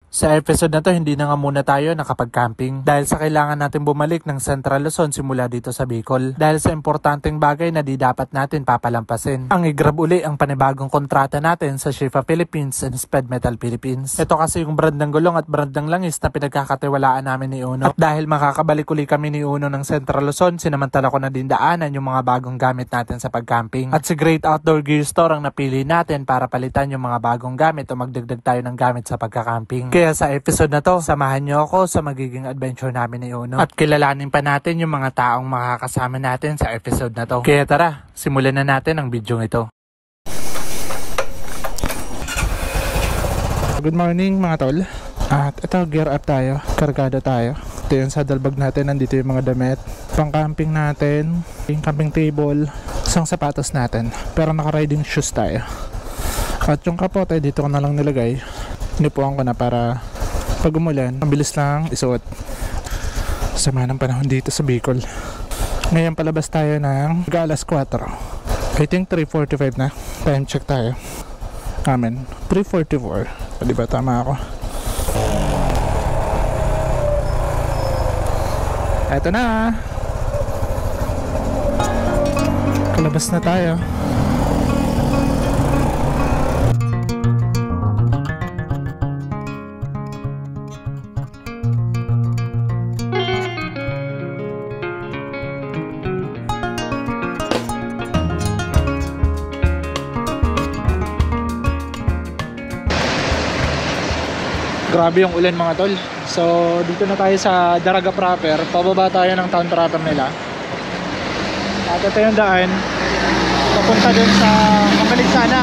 Sa episode na to, hindi na nga muna tayo nakapag-camping dahil sa kailangan natin bumalik ng Central Luzon simula dito sa Bicol dahil sa importanteng bagay na di dapat natin papalampasin. Ang i-grab uli ang panibagong kontrata natin sa Shifa Philippines and Sped Metal Philippines. Ito kasi yung brand ng gulong at brand ng langis na pinagkakatiwalaan namin ni Uno. At dahil makakabalik uli kami ni Uno ng Central Luzon, sinamantala ko na din daanan yung mga bagong gamit natin sa pag-camping. At si Great Outdoor Gear Store ang napili natin para palitan yung mga bagong gamit o magdagdag tayo ng gamit sa pagka-camping. Kaya sa episode na to, samahan nyo ako sa magiging adventure namin ni Uno. At kilalanin pa natin yung mga taong makakasama natin sa episode na to. Kaya tara, simulan na natin ang video ito. Good morning mga tol. At ito, gear up tayo. Kargado tayo. Ito yung saddle bag natin. Nandito yung mga damit. Pang camping natin. Yung camping table. Isang sapatos natin. Pero naka-riding shoes tayo. At yung kapote, dito ko na lang nilagay. Nipuan ko na para pag umulan, mabilis lang isuot. Sama ng panahon dito sa Bicol. Ngayon palabas tayo ng alas 4. I think 3:45 na. Time check tayo. Amen. 3:44. Diba tama ako? Eto na. Kalabas na tayo. Grabe yung ulan mga tol. So dito na tayo sa Daraga proper. Pababa tayo ng town proper nila. At ito yung daan papunta dun sa Mangaligsana.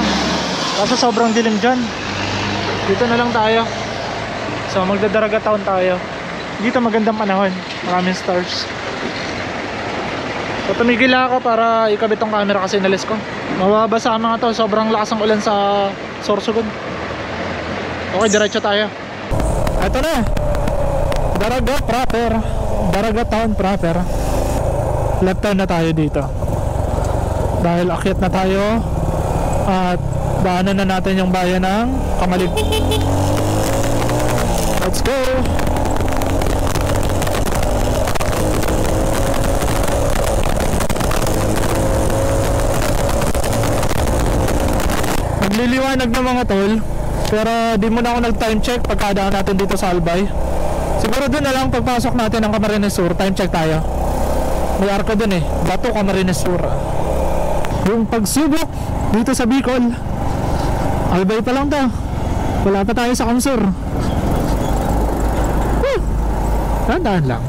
Kasi sobrang dilim dyan. Dito na lang tayo. So magdadaraga town tayo. Dito magandang panahon. Maraming stars. So tumigil ako para ikabit tong camera kasi inalis ko. Mababasa mga tol. Sobrang lakas ng ulan sa Sorsogon. Okay, diretso tayo. Ito na, Daraga proper, Daraga town proper. Left turn na tayo dito dahil akyat na tayo at daanan na natin yung bayan ng Kamalig. Let's go. Nagliliwanag na mga tol. Pero di muna ako nag-time check pagkadaan natin dito sa Albay. Siguro dun na lang pagpasok natin ng Camarines Sur, time check tayo. May arko dun eh, Bato Camarines Sur. Yung pagsubok dito sa Bicol, Albay pa lang to. Wala pa tayo sa Kamsur. Dahan-dahan lang.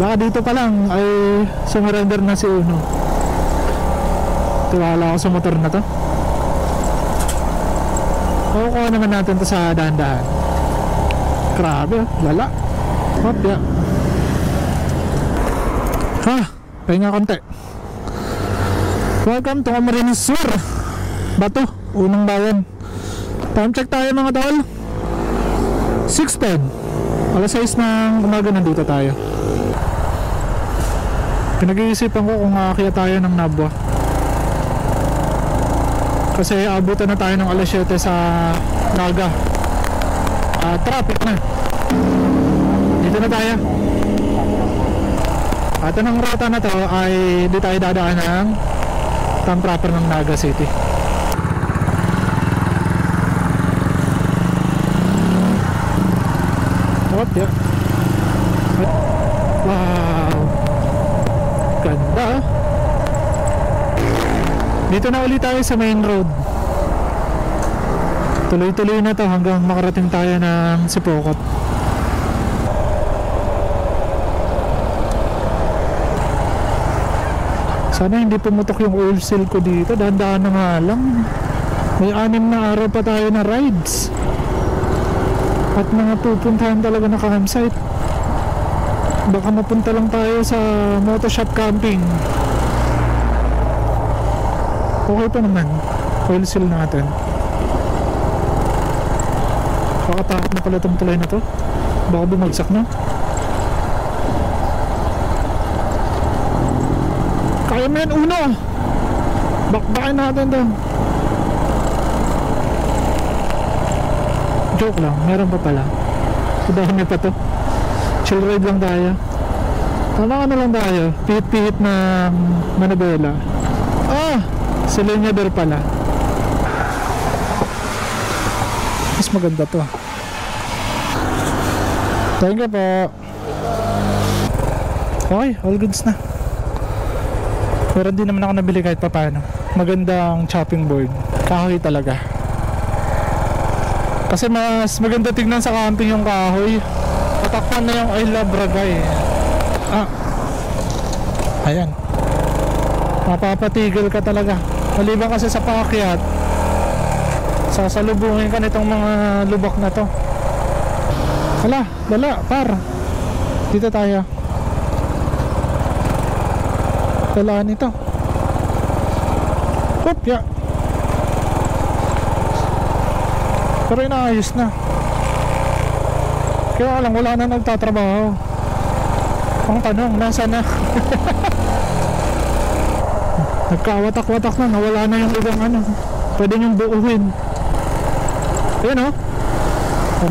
Baka dito pa lang ay sumurrender na si Uno. Tiwala ako sa motor na to. Kukuha naman natin to sa dahan-dahan. Grabe, lala. Hopya. Ha, pahinga konti. Welcome to Camarines Sur, Bato, unang bayan. Time check tayo mga tol. 6:10. Alas 6 ng umaga nandito tayo. Pinag-iisipan ko kung aakyat tayo ng Nabwa. Kasi abutan na tayo ng alas 7 sa Naga. Traffic na. Dito na tayo. At ang rota na to ay di tayo dadaan ng town proper ng Naga City. What yeah. Wow, ganda. Dito na ulit tayo sa main road. Tuloy-tuloy na to hanggang makarating tayo ng Sipokot. Sana hindi pumutok yung oil seal ko dito. Dahan-dahan na nga lang. May 6 na araw pa tayo na rides. At mga pupuntahan talaga na campsite. Baka mapunta lang tayo sa Motoshop camping. Okay pa naman. Oil seal natin. Pakatakot na pala itong tulay na to. Baka bumagsak na. Kaya mo yan, Uno. Bakbakin natin to. Joke lang, meron pa pala. Dahil pa to. Chill ride lang tayo. Ano lang tayo, pihit-pihit na Manabela. Si Leñador pala. Mas maganda to. Thank you po. Okay, all goods na. Pero di naman ako nabili kahit pa paano. Magandang chopping board. Kahoy talaga. Kasi mas maganda tignan sa camping yung kahoy. Patakpan na yung I love Ragay. Ayan. Mapapatigil ka talaga. Maliban kasi sa paakyat, sasalubungin ka nitong mga lubak na to. Dala, par. Dito tayo. Dalaan ito. Kopya. Pero inaayos na. Kaya lang, wala na nagtatrabaho. Ang tanong, nasa na? Nagkawatak-watak na, nawala na yung ibang ano. Pwede niyong buuhin. Ayan o.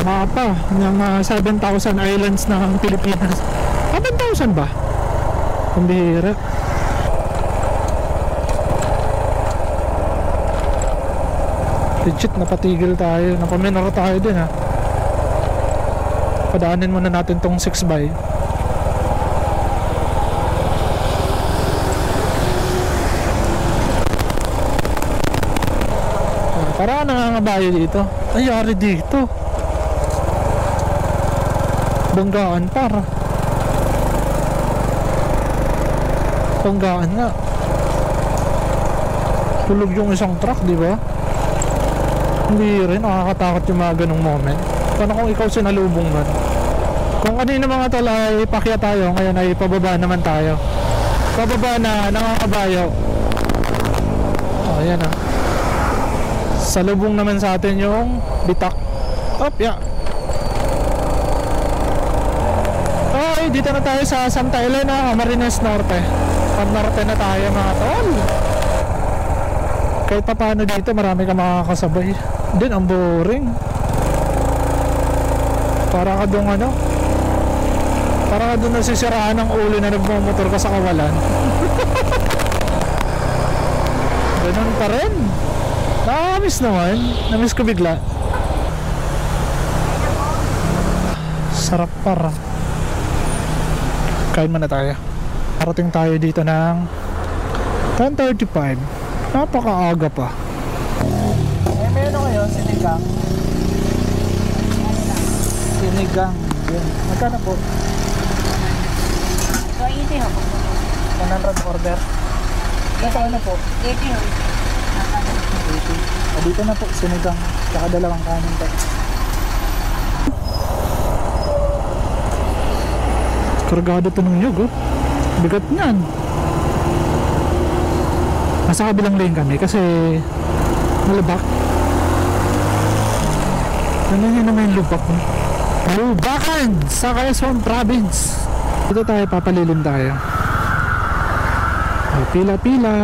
Mapa ng 7,000 islands ng Pilipinas. 7,000 ba? Ang bihira. Legit, napatigil tayo. Napaminor tayo din ha. Padaanin muna natin tong 6x. Para nangangabayo dito. Ayari dito. Banggaan para. Banggaan nga. Tulog yung isang truck, di ba? Hindi rin, nakakatakot yung mga ganong moment. Paano kung ikaw sinalubong nun? Kung kanina mga tol ay pakya tayo, ngayon ay pababa naman tayo. Pababa na, nangangabayo. Ayan ah. Salubong naman sa atin yung bitak. Yeah. Okay, dito na tayo sa Santa Elena, Camarines Norte. Pan-norte na tayo mga tol. Kahit pa paano dito, marami ka makakasabay. Din, ang boring. Para ka doon ano? Para ka doon nasisiraan ng ulo na nagmamotor ka sa kawalan. Ganun pa rin. Nakakamiss naman. Namiss ko bigla. Sarap para. Kain muna tayo. Parating tayo dito ng 10:35. Napakaaga pa. May ano ngayon? Sinigang? Sinigang. Yun. Magkano po? 180 ho. 100 order. Magkano po? 80 ho. 80. Dito na po, sinigang. Saka dalawang kanin po. Kargado ito ng nyug, oh. Bigat niyan. Nasa kabilang lane kami kasi malubak. Ano yun naman yung lubak, oh? Lubakan sa Quezon Province. Dito tayo, papalilim tayo. May pila-pila.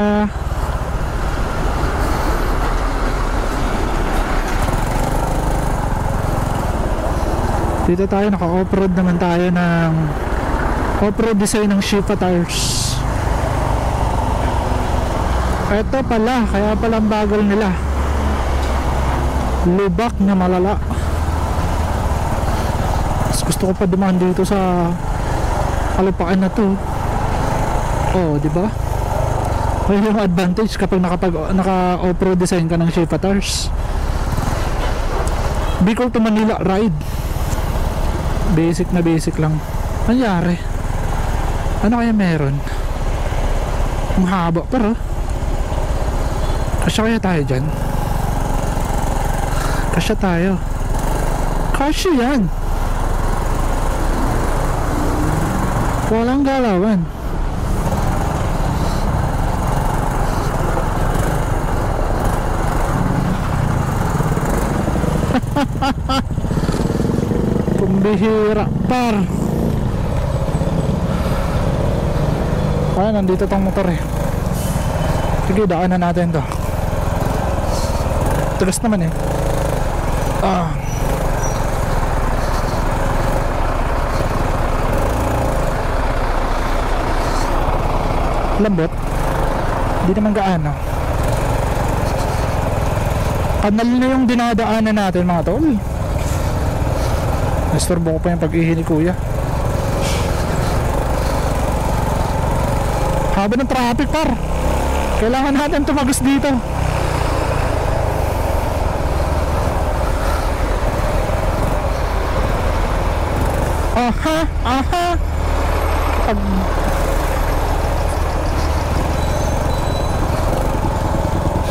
Dito tayo, naka-off-road naman tayo ng off-road design ng Shifa tires. Ito pala, kaya palang bagal nila. Lubak na malala. Mas gusto ko pa dumaan dito sa kalupakan na to. Oh, di ba? May yung advantage kapag naka-off-road design ka ng Shifa tires. Bicol to Manila ride. Basic na basic lang. Nangyari? Ano kaya meron? Ang haba pero. Kasya kaya tayo dyan? Kasya tayo. Kasya yan. Walang galawan. Kumbihira par. Nandito tong motor eh. Sige, daanan natin to. Tugas naman eh. Lambot. Hindi naman gaano. Kanal na yung dinadaanan natin mga tol. Nastorbo ko pa yung pag-ihi ni kuya. Haba ng traffic par. Kailangan natin tumagos dito. Aha, aha.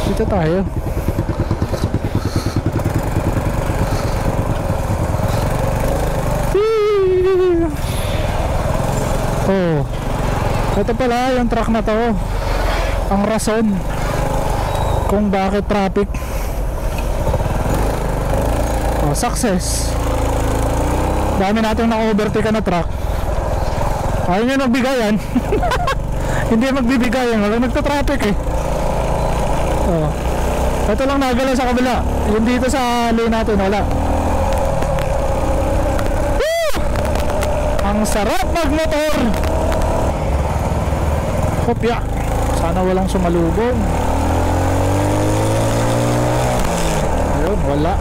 Dito tayo. Oh, ito pala yung truck na to, ang rason kung bakit traffic. Oh, success. Dami natin na-overtake na truck. Ayaw nyo magbigayan. Hindi magbibigayan, wala nagta-traffic eh. Oh, ito lang nagalaw sa kabila. Yung dito sa lane natin, wala. Ang sarap magmotor. Kopya. Sana walang sumalubong. Ayun, wala.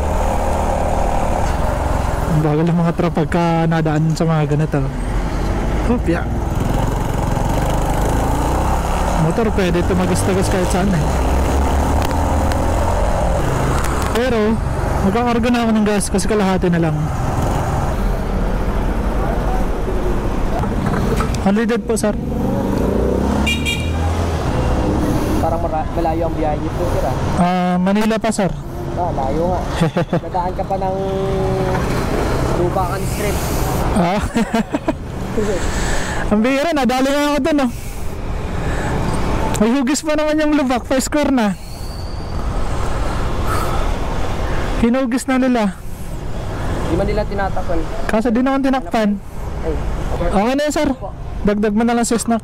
Ang bagal ng mga truck pagka nadaan sa mga ganito. Kopya. Motor pwede tumagos-tagos kahit saan eh. Pero magkakarga na ako ng gas kasi kalahati na lang. Unleaded po, sir. Parang malayo ang biyahe niyo po, sir. Manila pa, sir. Layo nga. Nadaan ka pa ng Lubacan Street. Ang bihira, nadali nga ako dun, oh. May hugis pa naman yung lubak, first score na. Hinugis na nila. Di man nila tinatakpan. Kaso di naman tinakpan. Ay, Okay na yun, sir. Dagdag mo na lang si snack.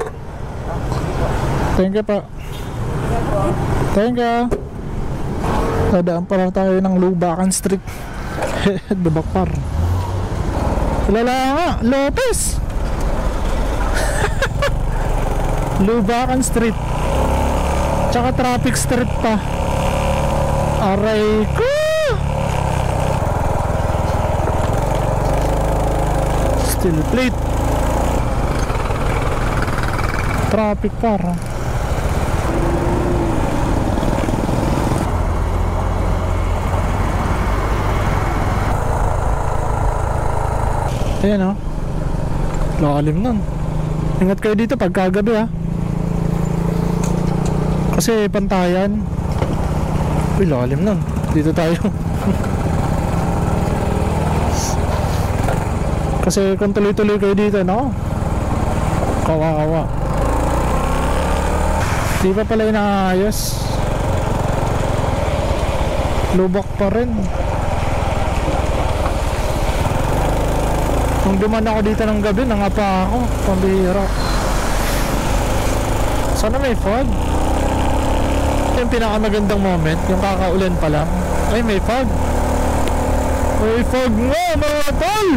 Thank you po. Thank you. Dadaan pala tayo ng Lubacan Street. Dubakpar. Kilala nga, Lopez. Lubacan Street. Tsaka traffic street pa. Aray ko. Steel plate. Traffic para. Ayan, oh. Lalim nun. Ingat kayo dito pagkagabi, ha. Kasi pantayan. Uy, lalim nun. Dito tayo. Kasi kung tuloy-tuloy kayo dito, no? Kawawa. Di pa pala inaayos. Lubak pa rin. Nung duman ako dito ng gabi, nangapa ako. Pambihira. Sana may fog. Yung pinakamagandang moment, yung kakaulan pa lang. Ay, may fog. May fog nga, mga tol!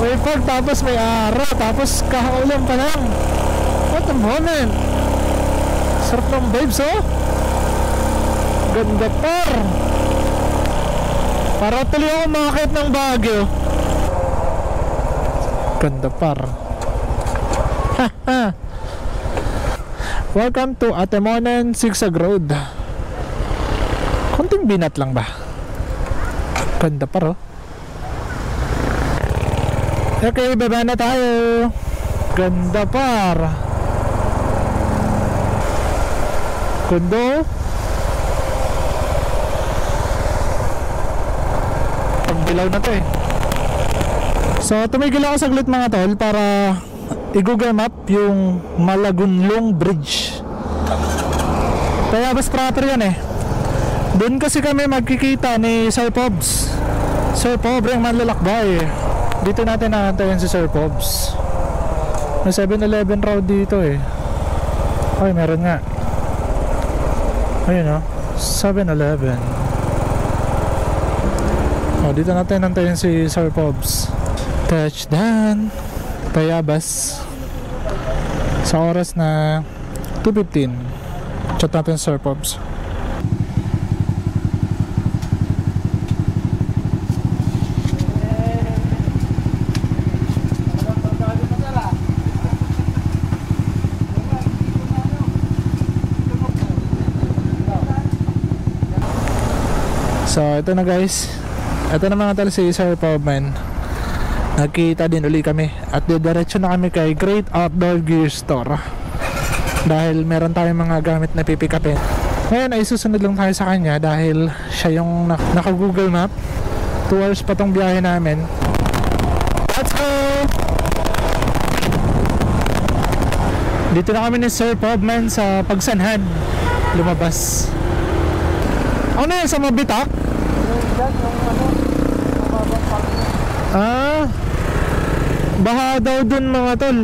May fog, tapos may araw, tapos kakaulan pa lang. What a moment! Sarap ng vibes, oh! Ganda par! Para tuloy ako makakit ng Baguio. Ganda par. Welcome to Atemonan Sigsag Road. Konting binat lang ba? Ganda par, oh. Okay, baba na tayo. Ganda par. Kundo. Pagbilaw na to eh. So tumigil ako saglit mga tol para i-google map yung Malagunlong Bridge. Kaya bas proper yan eh. Doon kasi kami magkikita ni Sir Pobs. Sir Pob yung manlalakbay. Dito natin naantayin si Sir Pobs. May 7-Eleven raw dito eh. Ay meron nga. Ayun, oh, 7-Eleven. Oh, dito natin nantayin si Sir Pobs. Touchdown Tayabas sa oras na 2:15. Chat natin Sir Pops. So ito na guys, ito na mga tal si Sir Pobman. Nagkita din uli kami at didiretso na kami kay Great Outdoor Gear Store dahil meron tayong mga gamit na pipikapin. Ngayon ay susunod lang tayo sa kanya dahil siya yung naka Google Map. 2 hours pa tong biyahe namin. Let's go! Dito na kami ni Sir Pobman sa Pagsanhan. Lumabas. Ano yan sa Mabitak? Baha daw dun mga tol.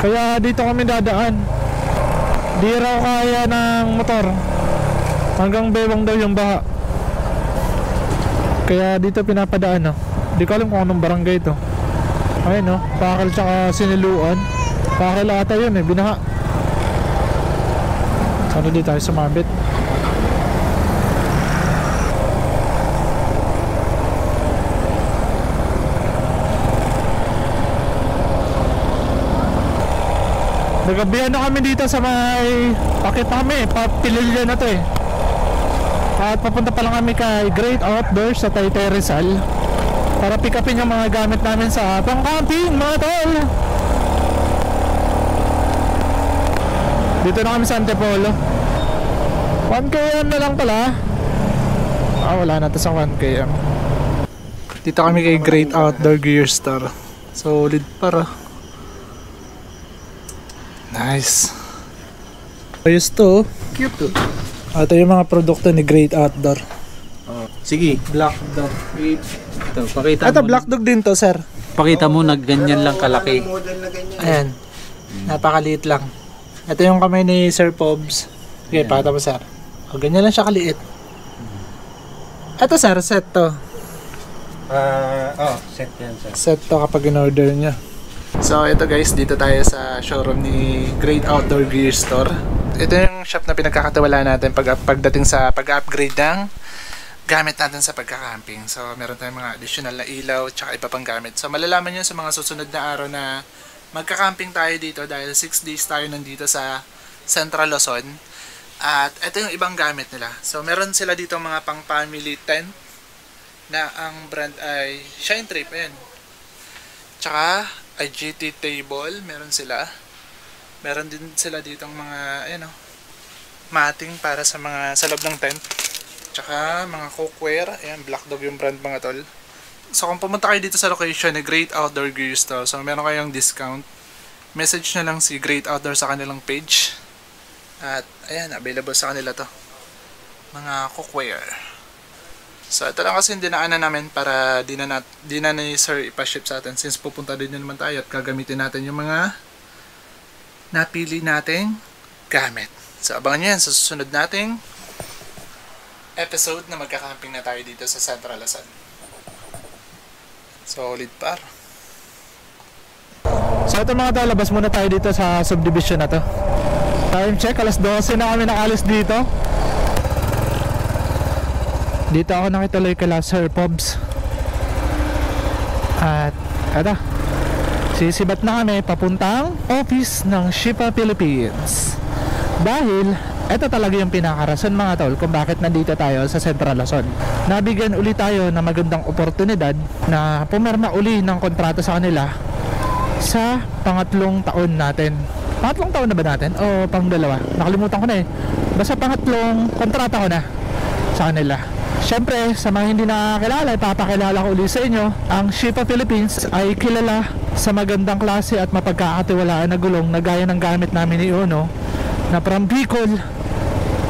Kaya dito kami dadaan. Di raw kaya ng motor. Hanggang bewang daw yung baha. Kaya dito pinapadaan no. Di ko alam kung anong barangay ito. Ayun no, Pakal tsaka Siniluan. Pakal ata yun binaha. Sana di tayo sumabit. Nagabihan na kami dito sa may pakita kami, Papililya na to at papunta pa lang kami kay Great Outdoors sa Taytay Rizal para pick upin yung mga gamit namin sa pang-camping mga tol. Dito na kami sa Antipolo. 1km na lang pala. Wala na to sa 1km. Dito kami kay Great Outdoor Gear Store. Solid para. Nice. Ayos to. Cute to. Ito yung mga produkto ni Great Outdoor. Oh. Sige, Black Dog. Ito, pakita Ito mo. Black Dog din to, sir. Pakita mo na ganyan lang kalaki. Ayan. Napakaliit lang. Ito yung kamay ni Sir Pobs. Okay, pakita mo, sir. Ganyan lang siya kaliit. Ito, sir, set to. Set yan, sir. Set to kapag in-order niya. So ito guys, dito tayo sa showroom ni Great Outdoor Gear Store. Ito yung shop na pinagkakatiwalaan natin pagdating sa pag-upgrade ng gamit natin sa pagkakamping. So meron tayong mga additional na ilaw tsaka iba pang gamit. So malalaman nyo sa mga susunod na araw na magkakamping tayo dito dahil 6 days tayo nandito sa Central Luzon. At ito yung ibang gamit nila. So meron sila dito mga pang family tent na ang brand ay Shine Trip. Ayan. Tsaka ay GT table, meron sila. Meron din sila ditong mga matting para sa mga sa loob ng tent. Tsaka mga cookware, ayan, Black Dog yung brand mga tol. So kung pumunta kayo dito sa location ni Great Outdoor Gear Store, so meron kayong discount. Message na lang si Great Outdoor sa kanilang page. At ayan, available sa kanila to. Mga cookware. So ito lang kasi yung dinaanan namin para di na ni Sir ipaship sa atin since pupunta din naman tayo at gagamitin natin yung mga napili nating gamit. So abangan nyo yan sa susunod nating episode na magkakamping na tayo dito sa Central Luzon. Solid par. So ito mga tao, labas muna tayo dito sa subdivision na to. Time check, alas 12 na kami nakalis dito. Dito ako nakituloy kala Sir Pobs. At eto, sisibat na kami papuntang office ng Shipa Philippines. Dahil ito talaga yung pinakarason mga tol kung bakit nandito tayo sa Central Luzon. Nabigyan uli tayo ng magandang oportunidad na pumirma uli ng kontrata sa kanila sa pangatlong taon natin. Pangatlong taon na ba natin? O pang dalawa? Nakalimutan ko na Basta pangatlong kontrata ko na sa kanila. Siyempre, sa mga hindi nakakilala, ipapakilala ko ulit sa inyo. Ang Shipa Philippines ay kilala sa magandang klase at mapagkakatiwalaan na gulong na gaya ng gamit namin ni Uno na from Bicol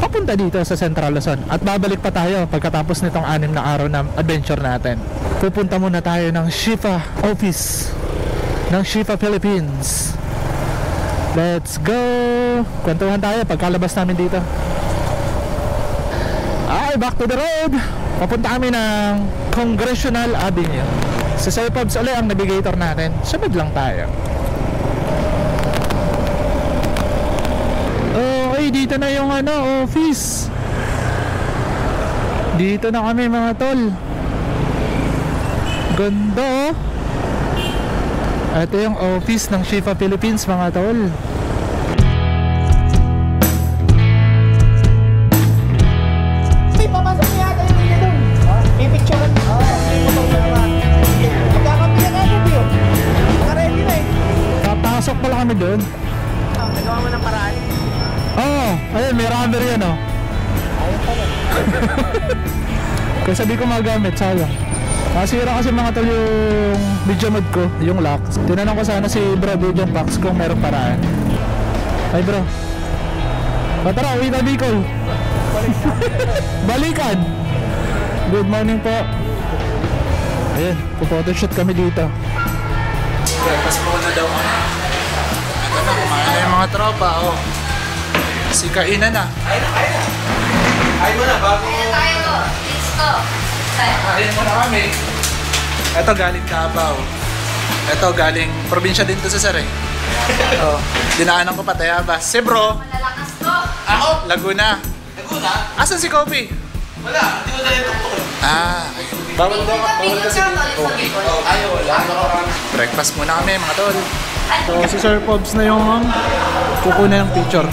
papunta dito sa Central Luzon. At babalik pa tayo pagkatapos nitong 6 na araw na adventure natin. Pupunta muna tayo ng Shipa office ng Shipa Philippines. Let's go! Kwentuhan tayo pagkalabas namin dito. Ay, back to the road. Papunta kami ng Congressional Avenue. Sa Sir Pops ulit ang navigator natin. Sunod lang tayo. Okay, dito na yung office. Dito na kami mga tol. Ganda oh. Ito yung office ng Shifa Philippines mga tol. May papasok niya yata yung video doon. May picture ka. May motor na naman. Magkakampiyan ka na yun. Nakaready na eh. Papasok pala kami doon. Nagawa mo ng paraan. Oo, ayun, may rubber yan oh. Ayun pala. Kung sabi ko magamit, sayang. Masira kasi mga tol yung video mode ko, yung lock. Tinanong ko sana si bro Video Box kung meron paraan. Ay bro. Tara, uwi na Bicol. Balikan. Good morning po. Ayun, pupotoshoot kami dito. Breakfast muna daw kami. Ito na, kumain na yung mga tropa, oh. Si kainan na. Ayun mo na, bago. Kain muna kami. Ito galing Davao. Ito galing probinsya din to sa Saray. Oh, dinaanan ko pa Tayabas. Si bro. Malalakas ko. Ako, Laguna. Laguna? Asan si Kobe? Wala, hindi ko na yung tuktok. Okay. Bawal kasi dito. Okay. Ayaw, wala. Breakfast muna kami mga tol. So si Sir Pobs na yung kukunan ng picture.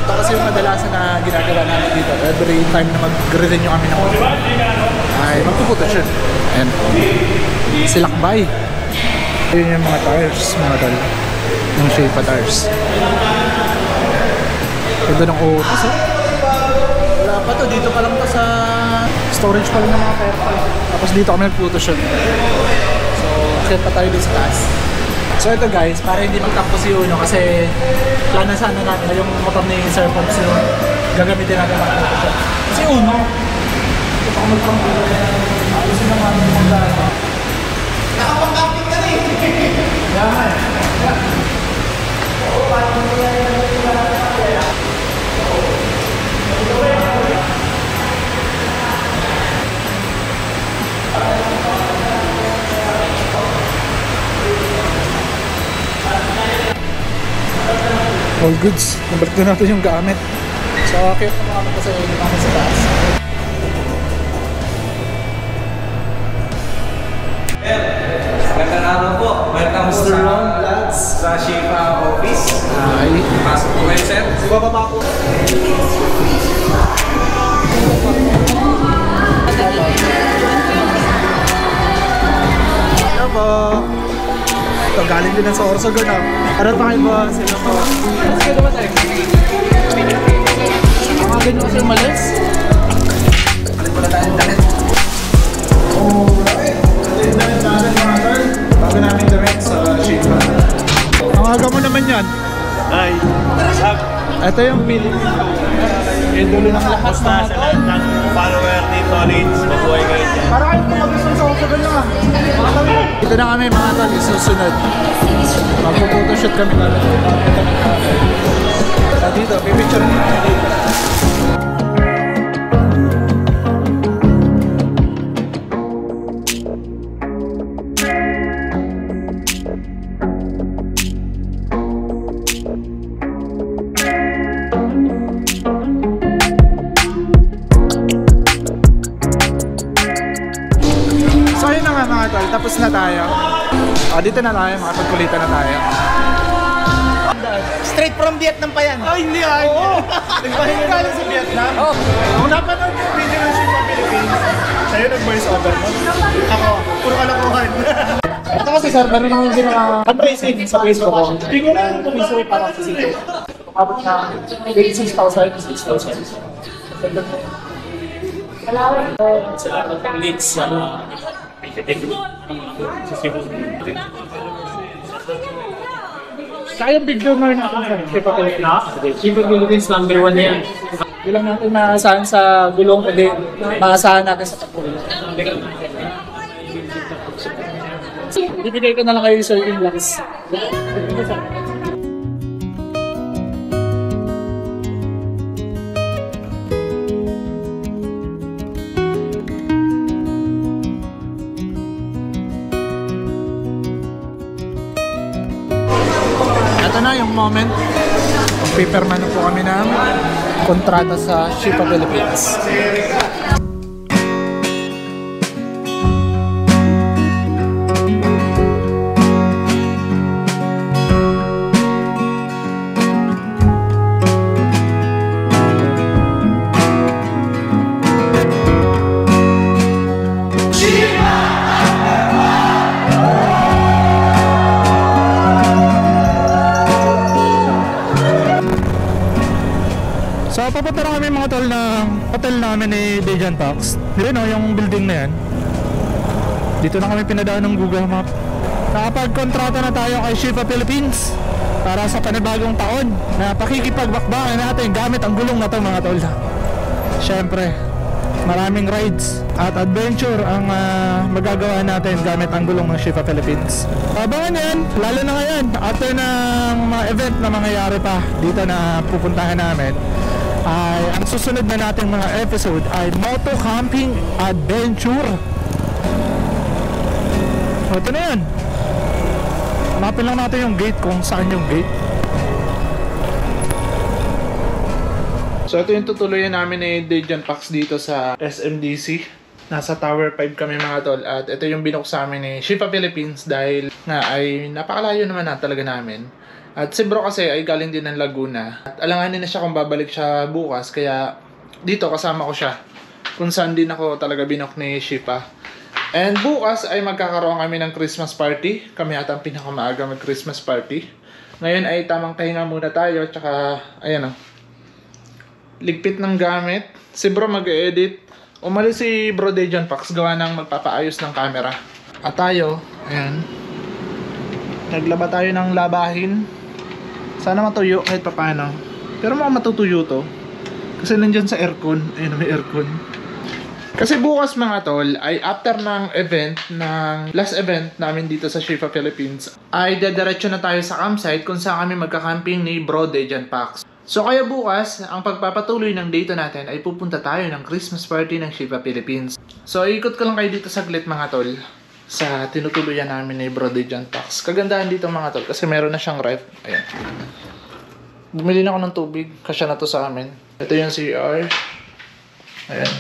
Ito kasi yung kadalasan na ginagawa namin dito. Every time na mag-renew kami ng auto ay magpuputo siya. Ayan po. Silakbay. Ayun yung mga tires, mga tol. Yung Shifa tires. Ganda ng autos oh. Wala pa to, dito pa lang to sa storage pa lang ng mga pera. Tapos dito kami nagputo siya. So, akit pa tayo dito sa taas. So ito guys, para hindi magtampo si Uno kasi plana sana natin na yung motor ni Sir Pops yung gagamitin natin magputo siya. Si Uno, ito pa magtampo. Ayos na naman yung mga gano'n. Nakapang-camping ka na eh. Yaman. All goods. Nabalik na natin yung gamit. So, akit na naman kasi yung naman sa taas. Magandang araw po. Welcome po sa Shifa office. Ay. Pasok po kayo, sir. Bababa po. Hello po. Ito, galing din sa Orsogon ah. Ano pa kayo ba? Sino po? Sige naman tayo. Tamagan nyo kasi umalis. Balik pala tayo ng damit. Yung damit natin mga girl. Bago namin damit sa Shifa. Ang aga mo naman yan. Hi. Sab. Ito yung Philippine. Idolo ng lahat Basta sa lahat ng follower ni Tolins, mabuhay kayo dyan. Para kayo kumagustuhan sa Orsogon lang ah. Ito na kami mga tol, isusunod. Magpo-photoshoot kami na lang. Dito, pipicture mo kami dito. So ayun na nga mga tol, tapos na tayo. Dito na tayo, makapagkulitan na tayo. Straight from Vietnam pa yan. Ay, hindi ah! Oo! Nagpahinga galing sa Vietnam. Oh. Kung napanood yung video ng Shifa Philippines, sa'yo nag-voice over mo. Ako, puro kalokohan. Ito kasi sir, meron akong ginawa fundraising sa Facebook ko. Bigyan na yung pumiso para sa sito. Abot na 86,000 to 6,000. Salamat ng leads sa Kaya big donor natin sa Shifa Philippines. Shifa Philippines number 1 yan. Hindi lang natin maasahan sa gulong, kundi maasahan natin sa pagpulong. Bibigay ko na lang kayo yung serving blocks. na yung moment. Paperman na po kami ng kontrata sa Shipa Philippines. So papunta na kami mga tol ng hotel namin ni Dejan Pax. Yun o, yung building na yan. Dito na kami pinadaan ng Google Map. Nakapagkontrata na tayo kay Shipa Philippines para sa panibagong taon na pakikipagbakbakan natin gamit ang gulong na to mga tol. Syempre, maraming rides at adventure ang magagawa natin gamit ang gulong ng Shipa Philippines. Abangan yan, lalo na ngayon after ng mga event na mangyayari pa dito na pupuntahan namin. Ay ang susunod na nating mga episode ay Moto Camping Adventure. Ito na yan. Hanapin lang natin yung gate, kung saan yung gate. So ito yung tutuloyan namin ni Dejan Pax dito sa SMDC. Nasa Tower 5 kami mga tol. At ito yung binok sa amin ni Shipa Philippines dahil nga ay napakalayo naman na talaga namin. At si bro kasi ay galing din ng Laguna. At alanganin na siya kung babalik siya bukas. Kaya dito kasama ko siya. Kung saan din ako talaga binok ni Shipa. And bukas ay magkakaroon kami ng Christmas party. Kami ata ang pinakamaaga mag Christmas party. Ngayon ay tamang pahinga muna tayo. Tsaka ayan o. Ligpit ng gamit. Si bro mag-edit. Umalis si bro Dejan Pax. Gawa ng magpapaayos ng camera. At tayo, ayan. Naglaba tayo ng labahin. Sana matuyo kahit papano. Pero mukhang matutuyo to. Kasi nandyan sa aircon. Ayun, may aircon. Kasi bukas mga tol, ay after ng event, ng last event namin dito sa Shipa Philippines, ay dediretso na tayo sa campsite kung saan kami magka-camping ni Bro Dejan Pax. So kaya bukas, ang pagpapatuloy ng date natin ay pupunta tayo ng Christmas party ng Shipa Philippines. So ikot ko lang kayo dito saglit mga tol sa tinutuluyan namin ni Bro Dejan Pax. Kagandahan dito mga tol kasi meron na siyang ref. Ayan. Bumili na ako ng tubig. Kasya na to sa amin. Ito yung CR. Ayan.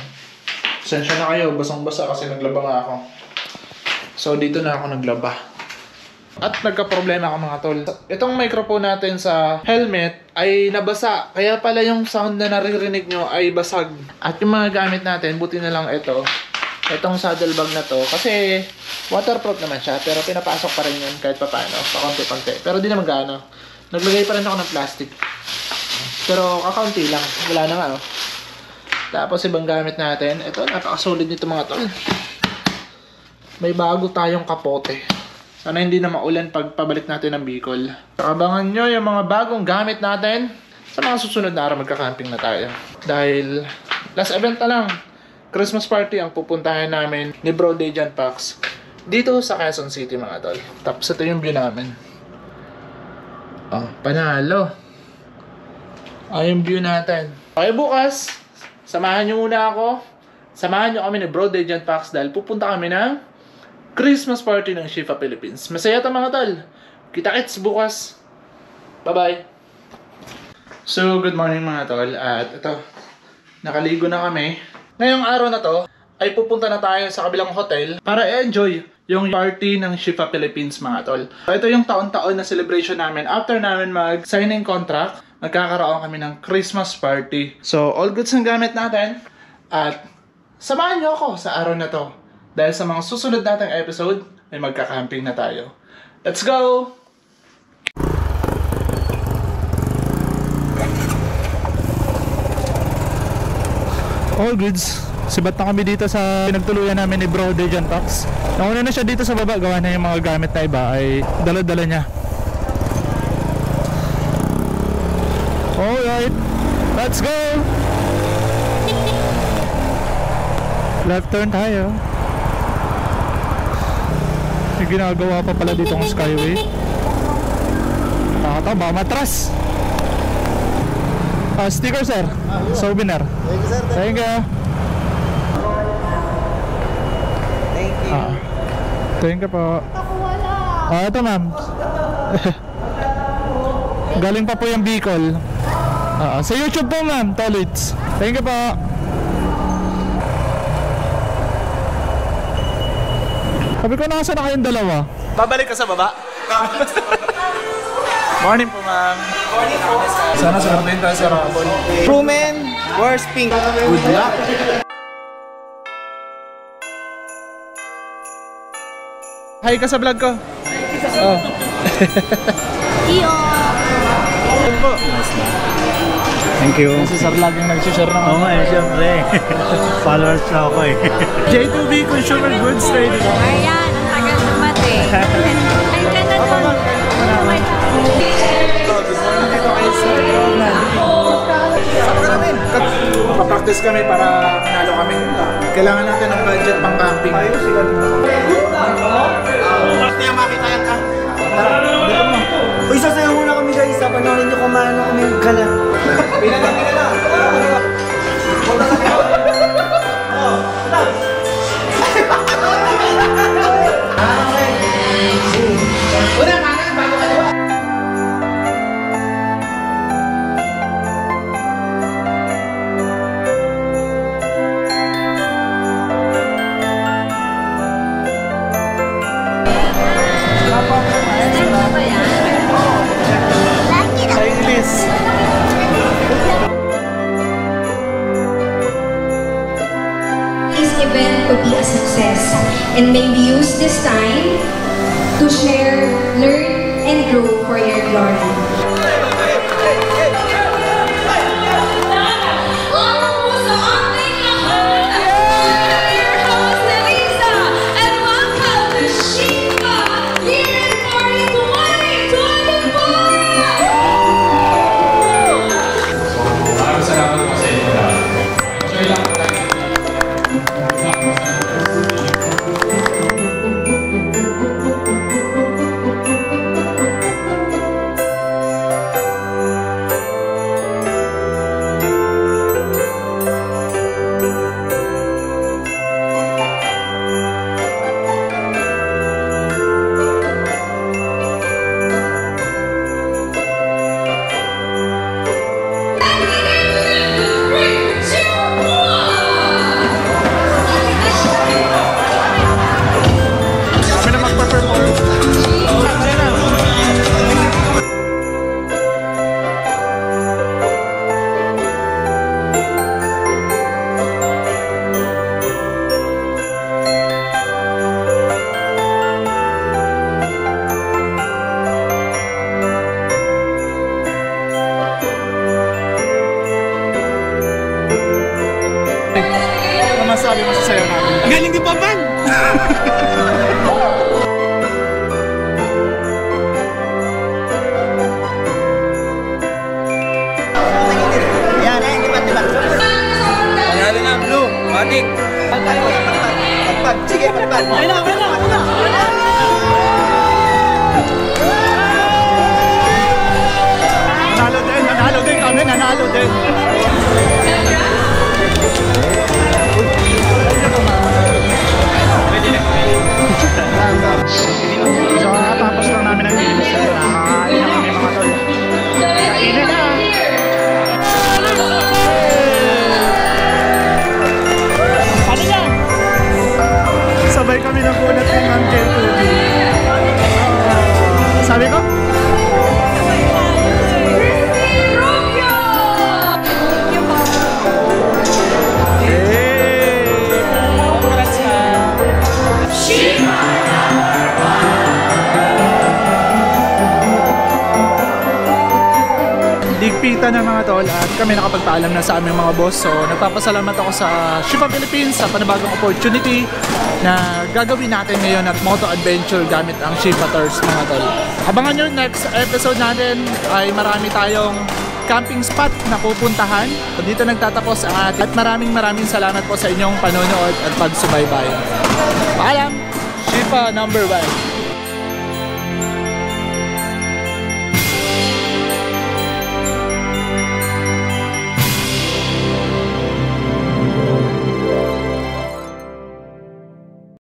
Sensya na kayo. Basang-basa kasi naglaba nga ako. So dito na ako naglaba. At nagka-problema ako mga tol. Itong microphone natin sa helmet ay nabasa. Kaya pala yung sound na naririnig nyo ay basag. At yung mga gamit natin, buti na lang ito. Itong saddle bag na to, kasi waterproof naman siya, pero pinapasok pa rin yun kahit paano, pakonti-konti. Pero di naman gaano. Naglagay pa rin ako ng plastic. Pero kakaunti lang, wala na nga oh. Tapos ibang gamit natin, ito napakasolid nito mga tol. May bago tayong kapote. Sana hindi na maulan pag pabalik natin ng Bicol. Abangan nyo yung mga bagong gamit natin sa mga susunod na araw magka-camping na tayo. Dahil last event na lang. Christmas party ang pupuntahan namin ni Bro Dejan Pax dito sa Quezon City mga tol. Tapos ito yung view namin. Oh, panalo. Ay yung view natin. Okay bukas, samahan nyo muna ako. Samahan nyo kami ni Bro Dejan Pax dahil pupunta kami ng Christmas party ng Shipa Philippines. Masaya ito mga tol. Kita-kits bukas. Bye-bye. So, good morning mga tol. At ito, nakaligo na kami. Ngayong araw na to, ay pupunta na tayo sa kabilang hotel para i-enjoy yung party ng Shipa Philippines mga tol. Ito yung taon-taon na celebration namin. After namin mag-signing contract, magkakaroon kami ng Christmas party. So, all goods ang gamit natin. At samahan nyo ako sa araw na to. Dahil sa mga susunod nating episode, ay magka-camping na tayo. Let's go! All goods. Sibat na kami dito sa pinagtuluyan namin ni Bro Dejan Pax. Nauna na siya dito sa baba, gawa na yung mga gamit na iba ay dala-dala niya. Alright, let's go! Left turn tayo. May ginagawa pa pala dito ng Skyway. Nakakatawa, baka matras. Sticker sir, souvenir. Thank you, sir. Thank you. Thank you. Thank you po. Ako wala. Ito ma'am. Galing pa po yung Bicol. Sa YouTube po ma'am, Tolits. Thank you po. Sabi ko, nasa na kayong dalawa? Babalik ka sa baba? Morning po, ma'am. Morning po. Sana sagutin tayo sa Ramon. Truman, where's Pink? Good luck. Hi ka sa vlog ko. Oh. Thank you. Si Sir laging nag-share ng Oo nga eh, syempre. Followers na ako eh. J2B Consumer Goods Trading. Ayan, ang tagal dumating. Ay, ganda doon. Papractice kami para manalo kami. Kailangan natin ng budget pang camping. Kaya makita yan ka. Uy, sasayaw muna kami guys. Panoorin nyo kung maano kami gala. Pila na. Event to be a success, and may we use this time to share, learn, and grow for your glory. Masabi mo sa sayo namin. Galing din pa man! Ayan, diba? Panalo na, Blue. Matik. Pagpag, sige, pagpag. Nanalo din kami, nanalo din. So, natapos lang namin ang games. Nakakain na kami mga tol. Kainin na! Ano yan? Sabay kami ng gulat ng Uncle Tubi. Sabi ko? Digpitan ng mga tol at kami nakapagpaalam na sa aming mga boss. So nagpapasalamat ako sa Shipa Philippines sa panibagong opportunity na gagawin natin ngayon at Moto Adventure gamit ang Shipa Tours mga tol. Abangan nyo next episode natin ay marami tayong camping spot na pupuntahan. So, dito nagtatapos ang ating at maraming salamat po sa inyong panonood at pagsubaybay. Paalam! Shipa #1.